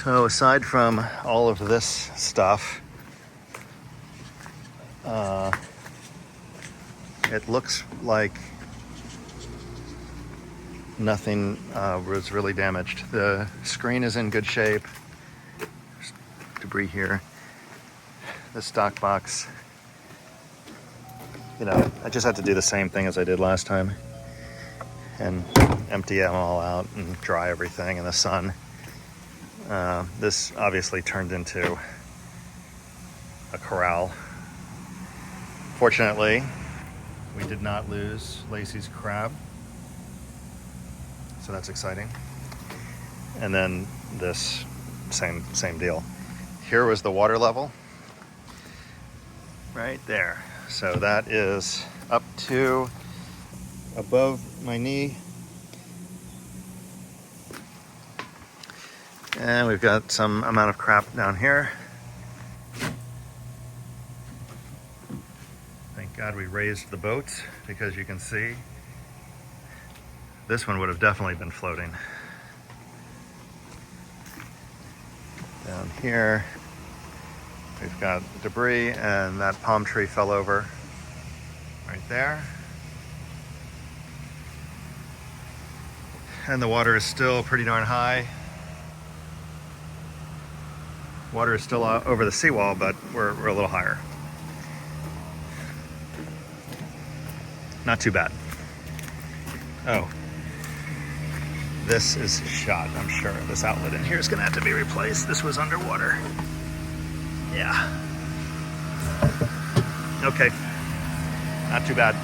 So aside from all of this stuff, it looks like nothing was really damaged. The screen is in good shape. There's debris here. The stock box, you know, I just had to do the same thing as I did last time and empty them all out and dry everything in the sun. This obviously turned into a corral. Fortunately, we did not lose Lacey's crab, so that's exciting. And then this same deal. Here was the water level, right there. So that is up to above my knee. And we've got some amount of crap down here. Thank God we raised the boat, because you can see this one would have definitely been floating. Down here, we've got debris, and that palm tree fell over right there. And the water is still pretty darn high. Water is still over the seawall, but we're a little higher. Not too bad. Oh, this is shot, I'm sure. This outlet in here is gonna have to be replaced. This was underwater. Yeah. Okay, not too bad.